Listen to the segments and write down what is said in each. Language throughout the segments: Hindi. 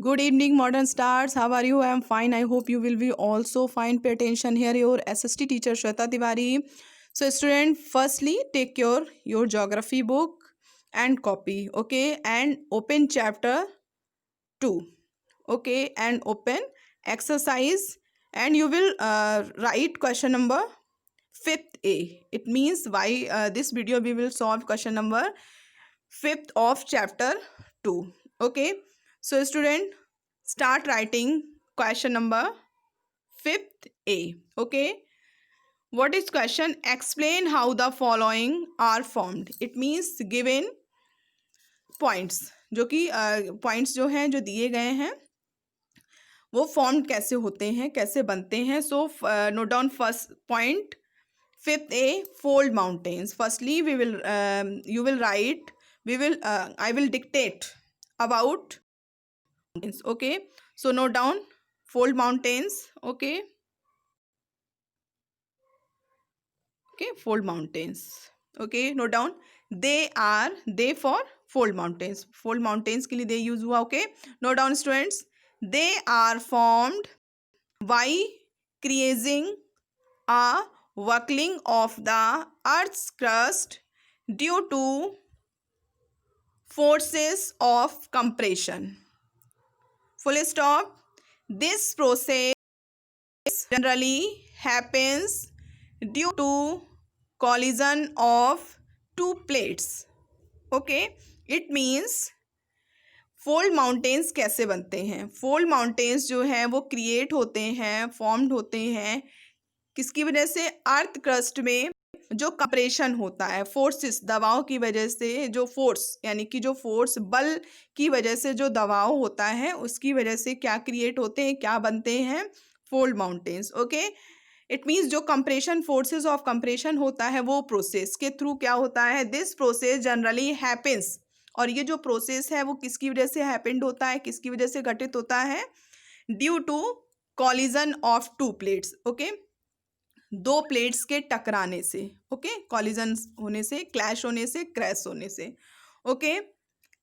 Good evening, modern stars. How are you? I am fine. I hope you will be also fine. Pay attention here. Your SST teacher Shweta Tiwari. So, student, firstly, take your geography book and copy. Okay, and open chapter 2. Okay, and open exercise, and you will write question number 5th A. It means why this video we will solve question number 5th of chapter 2. Okay, so student, start writing question number 5th A. Okay, what is question? Explain how the following are formed. It means given points, जो कि points जो हैं जो दिए गए हैं वो फॉर्म कैसे होते हैं, कैसे बनते हैं. So note down first point 5th A, fold mountains. Firstly, you will write, I will dictate about mountains. Okay, so note down fold mountains. Okay, fold mountains. Okay, note down they for fold mountains. Fold mountains के लिए they use हुआ. Okay, note down students, they are formed by creating a buckling of the earth's crust due to forces of compression. Full stop. This process generally happens due to collision of two plates. Okay, it means fold mountains कैसे बनते हैं. फोल्ड माउंटेन्स जो हैं वो क्रिएट होते हैं, फॉर्म्ड होते हैं किसकी वजह से? अर्थ क्रस्ट में जो कंप्रेशन होता है, फोर्सेस, दबाव की वजह से, जो फोर्स यानी कि जो फोर्स बल की वजह से जो दबाव होता है उसकी वजह से क्या क्रिएट होते हैं, क्या बनते हैं? Fold mountains. Okay, it means जो कंप्रेशन, फोर्सेस ऑफ कंप्रेशन होता है वो प्रोसेस के थ्रू क्या होता है? This process generally happens. और ये जो प्रोसेस है वो किसकी वजह से हैपेंड होता है, किसकी वजह से घटित होता है? Due to collision of two plates. Okay, दो प्लेट्स के टकराने से. ओके, कॉलिजन होने से, क्लैश होने से, क्रैश होने से. Okay,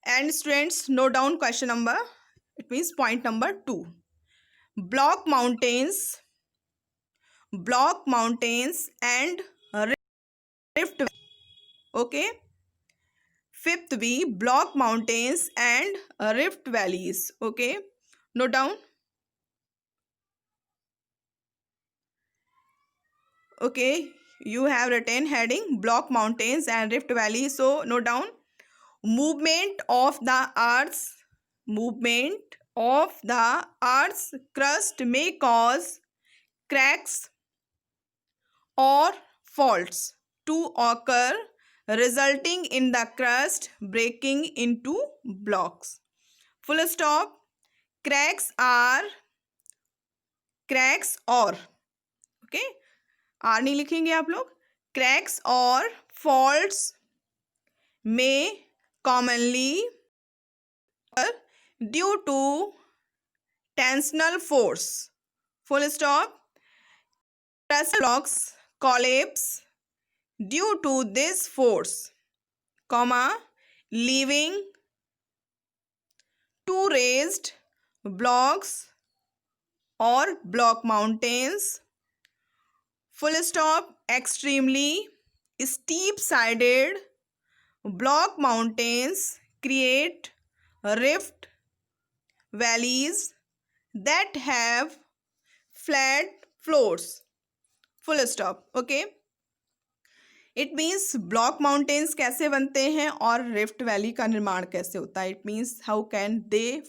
and students note down question number, it means point number 2. Block mountains and rift. Okay, 5th B, block mountains and rift valleys. Okay, note down. Okay, you have written heading block mountains and rift valleys. So note down movement of the earth's crust may cause cracks or faults to occur, resulting in the crust breaking into blocks. Full stop. Cracks or okay, or नहीं लिखेंगे आप लोग. cracks or faults may commonly due to tensional force. Full stop. Crust blocks collapse due to this force, comma, leaving two raised blocks or block mountains. Full stop. Extremely steep sided block mountains create rift valleys that have flat floors. Full stop. Okay, it means block mountains कैसे बनते हैं और रिफ्ट वैली का निर्माण कैसे होता है. It means how can they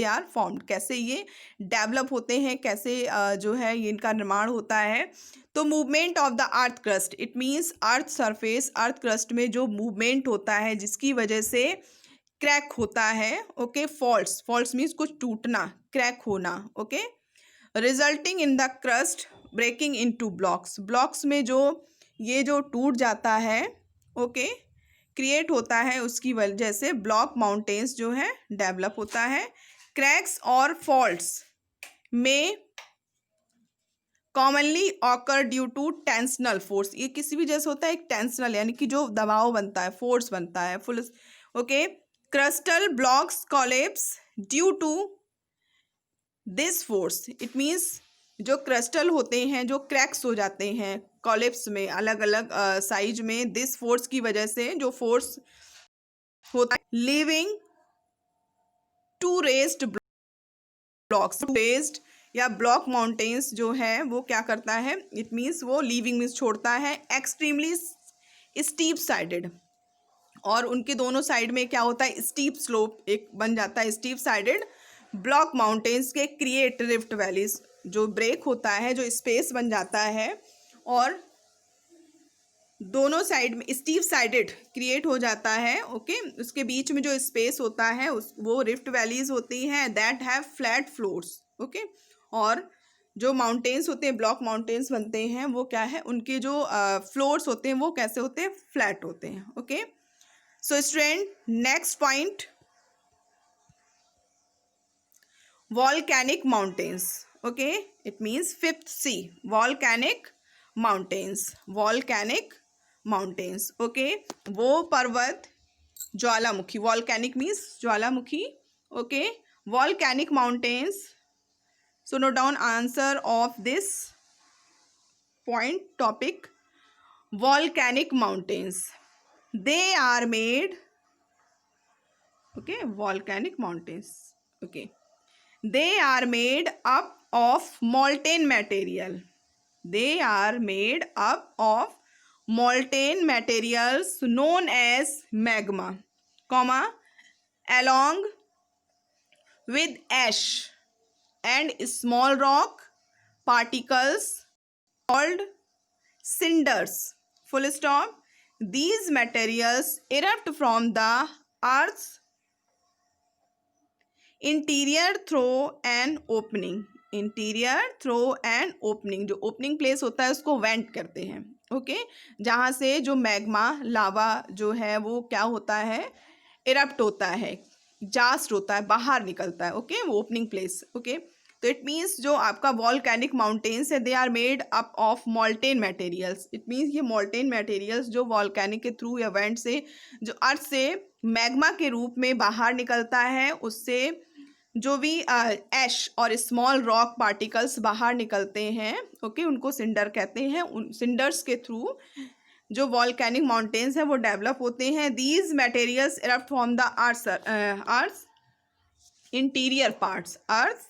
are formed, कैसे ये डेवलप होते हैं, कैसे जो है ये इनका निर्माण होता है. तो movement of the earth crust, it means earth surface, earth crust में जो मूवमेंट होता है जिसकी वजह से क्रैक होता है. ओके, फॉल्ट्स मीन्स कुछ टूटना, क्रैक होना. Okay, resulting in the crust breaking into blocks में जो ये जो टूट जाता है, ओके, क्रिएट होता है, उसकी वजह से ब्लॉक माउंटेन्स जो है डेवलप होता है. क्रैक्स और फॉल्ट्स में commonly occur due to tensional force. ये किसी भी जैसे होता है एक टेंशनल यानी कि जो दबाव बनता है, फोर्स बनता है. Full. Okay, crustal blocks collapse due to this force it means जो क्रिस्टल होते हैं जो क्रैक्स हो जाते हैं कॉलिप्स में अलग अलग साइज में, दिस फोर्स की वजह से जो फोर्स होता है leaving to raised blocks, raised या ब्लॉक माउंटेन्स जो है वो क्या करता है, इट मीन्स वो लीविंग मीन्स छोड़ता है एक्सट्रीमली स्टीप साइडेड, और उनके दोनों साइड में क्या होता है स्टीप स्लोप एक बन जाता है, स्टीप साइडेड ब्लॉक माउंटेन्स के क्रिएट रिफ्ट वैलीज, जो ब्रेक होता है जो स्पेस बन जाता है और दोनों साइड में स्टीप साइडेड क्रिएट हो जाता है। ओके उसके बीच में जो स्पेस होता है वो रिफ्ट वैलीज होती हैं that have flat floors. Okay और जो माउंटेन्स होते हैं ब्लॉक माउंटेन्स बनते हैं वो क्या है, उनके जो फ्लोर्स होते हैं वो कैसे होते हैं, फ्लैट होते हैं। Okay so student next point volcanic mountains. Okay it means fifth C volcanic mountains, volcanic mountains. Okay वो पर्वत ज्वालामुखी, volcanic means Jwalamukhi. Okay volcanic mountains, so note down answer of this point topic. Volcanic mountains, they are made, okay volcanic mountains, okay they are made up of molten material, they are made up of molten materials known as magma, comma along with ash and small rock particles called cinders, full stop. These materials erupt from the earth's interior through and opening, interior through and opening, जो ओपनिंग प्लेस होता है उसको वेंट करते हैं। ओके जहाँ से जो मैग्मा लावा जो है वो क्या होता है, इरप्ट होता है, जास्ट होता है, बाहर निकलता है। ओके वो ओपनिंग प्लेस। ओके तो इट मीन्स जो आपका वॉल्केनिक माउंटेन्स है they are made up of molten materials, it means ये मॉल्टेन मटेरियल्स जो वॉल्केनिक के थ्रू या वेंट से जो अर्थ से मैग्मा के रूप में बाहर निकलता है, उससे जो भी ऐश और स्मॉल रॉक पार्टिकल्स बाहर निकलते हैं ओके उनको सिंडर कहते हैं। उन सिंडर्स के थ्रू जो वॉल्केनिक माउंटेन्स हैं वो डेवलप होते हैं। These materials erupt from the earth interior parts, earth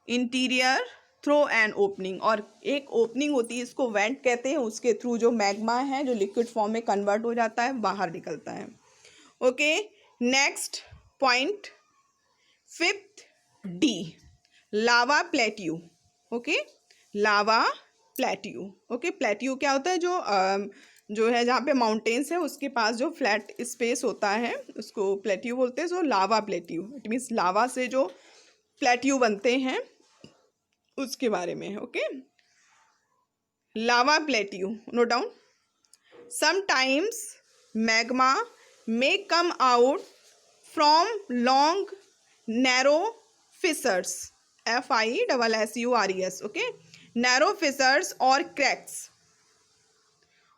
interior through and opening, और एक ओपनिंग होती है इसको वेंट कहते हैं, उसके थ्रू जो मैग्मा है जो लिक्विड फॉर्म में कन्वर्ट हो जाता है बाहर निकलता है। Okay next point fifth D lava plateau. Okay lava plateau. Okay plateau क्या होता है, जो है जहाँ पे माउंटेन्स है उसके पास जो फ्लैट स्पेस होता है उसको प्लेट्यू बोलते हैं। So lava plateau it means lava से जो प्लेट्यू बनते हैं उसके बारे में। Okay lava plateau note down. Sometimes magma may come out from long narrow fissures, fissures, okay narrow fissures or cracks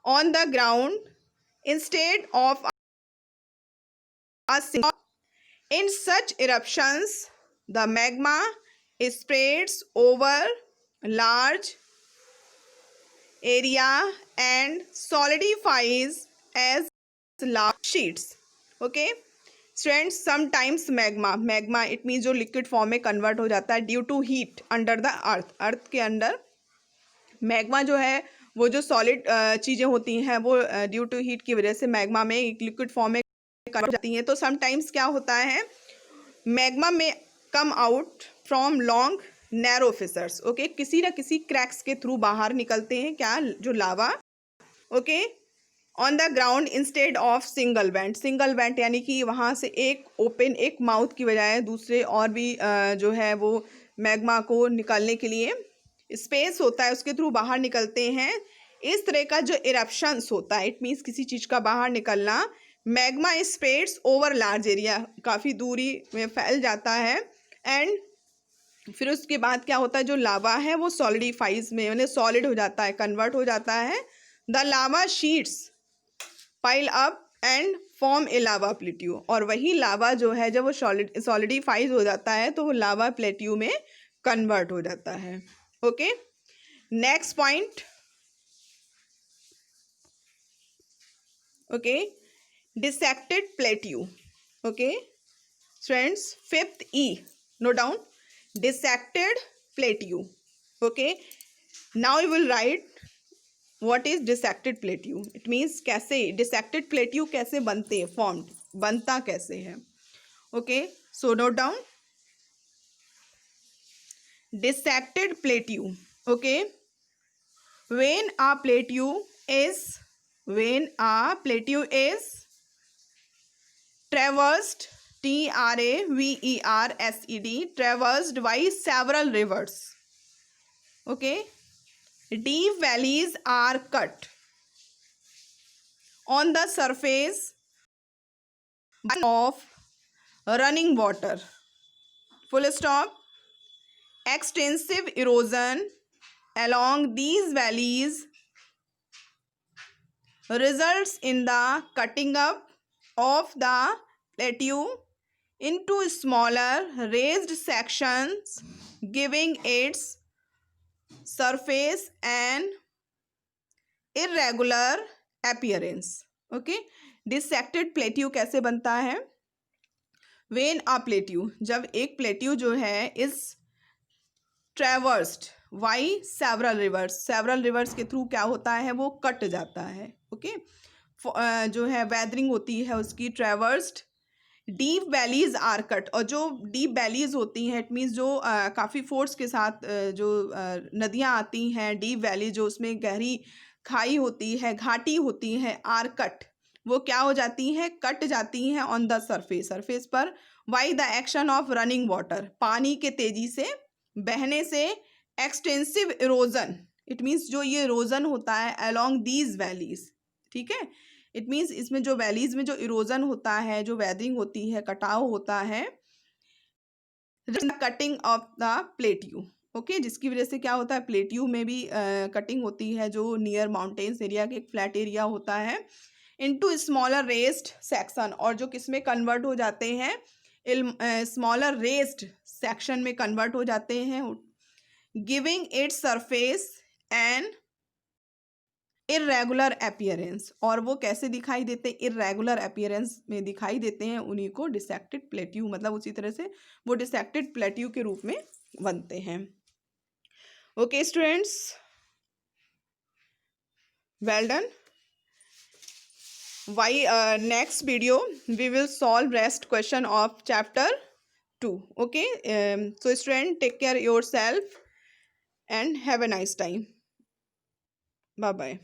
on the ground instead of a single. In such eruptions the magma spreads over large area and solidifies as lava sheets. Okay students sometimes magma it means जो लिक्विड फॉर्म में कन्वर्ट हो जाता है due to heat under the earth, earth के अंदर मैग्मा जो है वो जो सॉलिड चीज़ें होती हैं वो ड्यू टू हीट की वजह से मैग्मा में एक लिक्विड फॉर्म में कन्वर्ट हो जाती हैं। तो समटाइम्स क्या होता है मैग्मा में come out from long narrow Fisher's, okay किसी ना किसी क्रैक्स के थ्रू बाहर निकलते हैं क्या, जो lava. Okay on the ground instead of single vent, single vent यानी कि वहाँ से एक ओपन एक माउथ की बजाय दूसरे और भी जो है वो मैग्मा को निकालने के लिए स्पेस होता है उसके थ्रू बाहर निकलते हैं। इस तरह का जो इरप्शंस होता है इट मीन्स किसी चीज़ का बाहर निकलना, magma spreads over large area काफ़ी दूरी में फैल जाता है एंड फिर उसके बाद क्या होता है जो लावा है वो सॉलिडिफाइज में मतलब सॉलिड हो जाता है, कन्वर्ट हो जाता है। The lava sheets pile up and form A lava plateau, और वही लावा जो है जब वो सॉलिडिफाइज हो जाता है तो वो लावा प्लेट्यू में कन्वर्ट हो जाता है. Okay, next point. Okay, dissected plateau. Okay friends, fifth E, note down, dissected plateau. Okay, now you will write what is dissected plateau. It means कैसे डिसेक्टेड प्लेट्यू कैसे बनते हैं, फॉर्म्ड, बनता कैसे है. ओके, सो नोट डाउन dissected plateau. Okay, when a plateau is traversed, traversed, traversed by several rivers. Okay, deep valleys are cut on the surface of running water. Full stop. Extensive erosion along these valleys results in the cutting up of the plateau into smaller raised sections, giving its surface an irregular appearance. Okay, dissected plateau कैसे बनता है. When a plateau, जब एक plateau जो है is traversed by several rivers के थ्रू क्या होता है, वो कट जाता है. ओके, जो है वेदरिंग होती है उसकी traversed. Deep valleys are cut, और जो डीप वैलीज होती हैं, इट मीन्स जो काफ़ी फोर्स के साथ जो नदियाँ आती हैं, डीप वैली जो उसमें गहरी खाई होती है, घाटी होती है, आर कट, वो क्या हो जाती हैं, कट जाती हैं ऑन द सरफेस पर. Why the action of running water, पानी के तेजी से बहने से. एक्सटेंसिव इरोजन, इट मीन्स जो ये इरोजन होता है अलोंग दीज वैलीज. ठीक है, इट मीन्स इसमें जो वैलीज में जो इरोजन होता है, जो वेदरिंग होती है, कटाव होता है, cutting of the plateau. Okay, जिसकी वजह से क्या होता है, प्लेट्यू में भी कटिंग होती है, जो नियर माउंटेन्स एरिया के एक फ्लैट एरिया होता है, इनटू स्मॉलर रेस्ड सेक्शन, और जो किस में कन्वर्ट हो जाते हैं, स्मॉलर रेस्ड सेक्शन में कन्वर्ट हो जाते हैं. Giving its surface and irregular appearance, और वो कैसे दिखाई देते हैं, इरेगुलर अपीयरेंस में दिखाई देते हैं. उन्हीं को डिसेक्टेड प्लेट्यू, मतलब उसी तरह से वो डिसेक्टेड प्लेट्यू के रूप में बनते हैं. Okay students, well done. Next video we will solve rest question of chapter 2. Okay, so student, take care yourself and have a nice time. Bye bye.